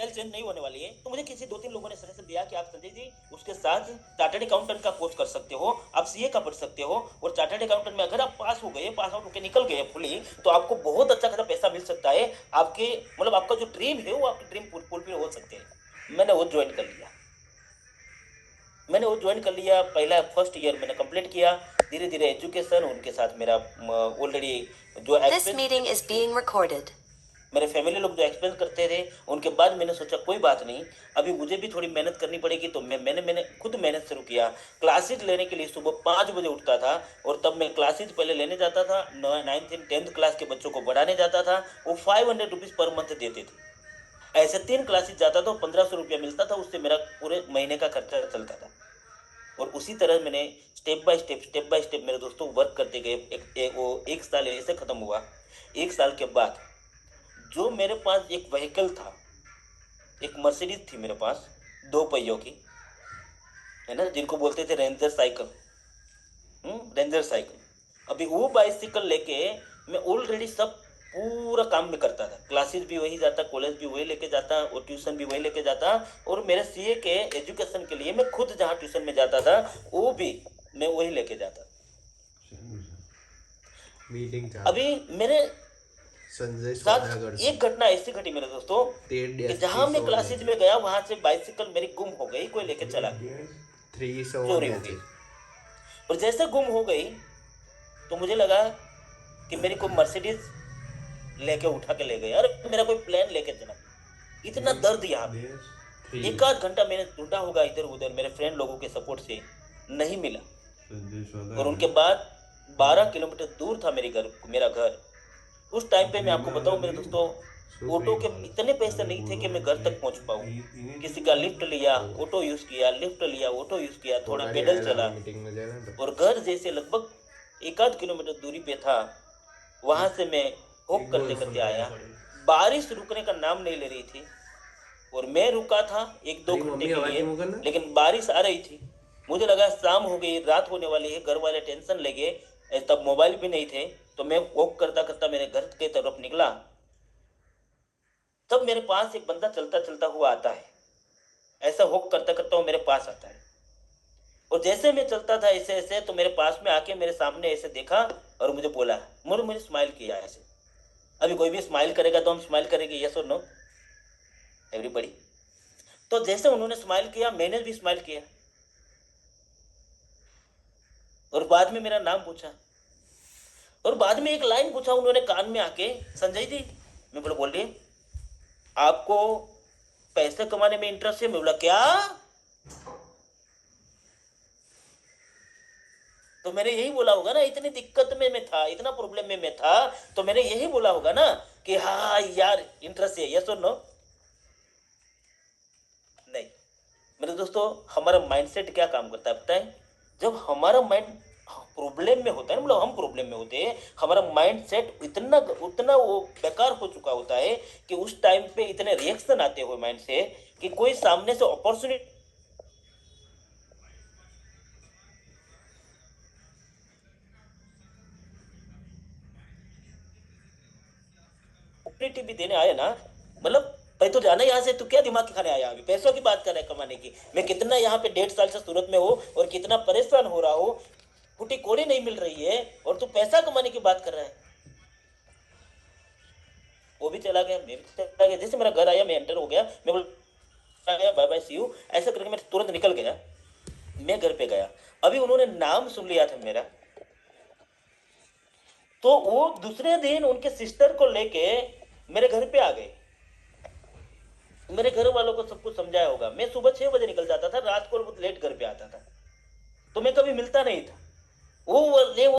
Change नहीं होने वाली है, तो मुझे किसी 2-3 लोगों ने सजेशन दिया कि आप संजय जी उसके साथ चार्टर्ड अकाउंटेंट का कोर्स कर सकते हो, आप सीए का पढ़ सकते हो, और चार्टर्ड अकाउंटेंट में अगर आप पास हो गए, पास आउट होकर निकल गए फुली, तो आपको बहुत अच्छा खासा पैसा मिल सकता है। आपके मतलब आपका जो ड्रीम है वो आपके ड्रीम फुलफिल हो सकते हैं। मैंने वो ज्वाइन कर लिया। पहला फर्स्ट ईयर मैंने कंप्लीट किया। धीरे धीरे एजुकेशन, उनके साथ मेरा ऑलरेडी जो This meeting is being recorded. मेरे फैमिली लोग जो एक्सपेंस करते थे, उनके बाद मैंने सोचा कोई बात नहीं, अभी मुझे भी थोड़ी मेहनत करनी पड़ेगी। तो मैंने खुद मेहनत शुरू किया। क्लासेज लेने के लिए सुबह 5 बजे उठता था, और तब मैं क्लासेज पहले लेने जाता था। 9th एंड 10th क्लास के बच्चों को पढ़ाने जाता था। वो 500 रुपीज़ पर मंथ देते थे। ऐसे 3 क्लासेज जाता था, 1500 रुपया मिलता था, उससे मेरा पूरे महीने का खर्चा चलता था। और उसी तरह मैंने स्टेप बाय स्टेप मेरे दोस्तों वर्क करते गए। वो 1 साल ऐसे खत्म हुआ। 1 साल के बाद जो मेरे पास एक व्हीकल था, एक मर्सिडीज थी मेरे पास, 2 पहियों की, है ना, जिनको बोलते थे रेंजर साइकिल। Ranger cycle. अभी वो बाइसिकल लेके मैं ऑलरेडी सब पूरा काम में करता था। क्लासेस भी वही जाता, कॉलेज भी वही लेके जाता, और ट्यूशन भी वही लेके जाता। और मेरे सीए के एजुकेशन के लिए मैं खुद जहाँ ट्यूशन में जाता था, वो भी मैं वही लेके जाता। मीटिंग अभी मेरे संजय साथ सौदागर से एक घटना ऐसी घटी मेरे दोस्तों, कि जहां मैं क्लासेज में गया वहां से बाइसिकल मेरी गुम हो गई, कोई लेके चला गया, 3 चोरी हो गई। और जैसे गुम हो गई, तो मुझे लगा कि मेरी कोई मर्सिडीज लेके उठा के ले गए, अरे मेरा कोई प्लान लेके चला। इतना दर्द यहाँ पे। 1 आध घंटा मैंने ढूंढा होगा इधर उधर, मेरे फ्रेंड लोगों के सपोर्ट से नहीं मिला। और उनके बाद 12 किलोमीटर दूर था मेरा घर। उस टाइम पे मैं आपको बताऊं मेरे दोस्तों, ऑटो के इतने पैसे नहीं थे कि मैं घर तक पहुंच पाऊं। किसी का लिफ्ट लिया, ऑटो यूज किया, लिफ्ट लिया, ऑटो यूज किया, थोड़ा पैदल चला, मीटिंग में जाना तो और घर जैसे लगभग 1 आध किलोमीटर दूरी पे था, वहां से मैं वॉक करते करते आया। बारिश रुकने का नाम नहीं ले रही थी, और मैं रुका था 1-2 घंटे के लिए, लेकिन बारिश आ रही थी। मुझे लगा शाम हो गई, रात होने वाली है, घर वाले टेंशन ले गए। तब मोबाइल भी नहीं थे। तो मैं वॉक करता करता मेरे घर के तरफ निकला। तब मेरे पास एक बंदा चलता चलता हुआ आता है। ऐसा वॉक करता करता वो मेरे पास आता है, और जैसे मैं चलता था ऐसे ऐसे, तो मेरे पास में आके मेरे सामने ऐसे देखा, और मुझे बोला, मुझे स्माइल किया ऐसे। अभी कोई भी स्माइल करेगा तो हम स्माइल करेंगे, यस और नो, एवरीबॉडी। तो जैसे उन्होंने स्माइल किया, मैंने भी स्माइल किया, और बाद में मेरा नाम पूछा, और बाद में एक लाइन पूछा उन्होंने कान में आके, संजय जी। मैं बोला बोलिए। आपको पैसे कमाने में इंटरेस्ट है? मैं बोला क्या? तो मैंने यही बोला होगा ना, इतनी दिक्कत में मैं था, इतना प्रॉब्लम में मैं था, तो मैंने यही बोला होगा ना कि हाँ यार इंटरेस्ट है, यस और नो। नहीं मेरे दोस्तों, हमारा माइंडसेट क्या काम करता है पता है? जब हमारा माइंड प्रॉब्लम में होता है, मतलब हम प्रॉब्लम में होते हैं, हमारा माइंडसेट इतना उतना वो बेकार हो चुका होता है कि उस टाइम पे इतने रिएक्शन आते हुए माइंड से, कि कोई सामने से अपॉर्चुनिटी भी देने आए ना, मतलब भाई तो जाना यहाँ से, तू क्या दिमाग खाने आया? अभी पैसों की बात कर रहा है कमाने की। मैं कितना यहाँ पे 1.5 साल से सूरत में हूँ, और कितना परेशान हो रहा हूँ, फूटी कोड़ी नहीं मिल रही है, और तू पैसा कमाने की बात कर रहा है। वो भी चला गया, मैं भी चला गया। जैसे मेरा घर आया, मैं एंटर हो गया, मैं बोला बाय बाय सी यू, ऐसा करके मैं तुरंत निकल गया। मैं घर पे गया, अभी उन्होंने नाम सुन लिया था मेरा, तो वो दूसरे दिन उनके सिस्टर को लेके मेरे घर पे आ गए। मेरे घर वालों को सब कुछ समझाया होगा। मैं सुबह 6 बजे निकल जाता था, रात को बहुत लेट घर पे आता था, तो मैं कभी मिलता नहीं था। वो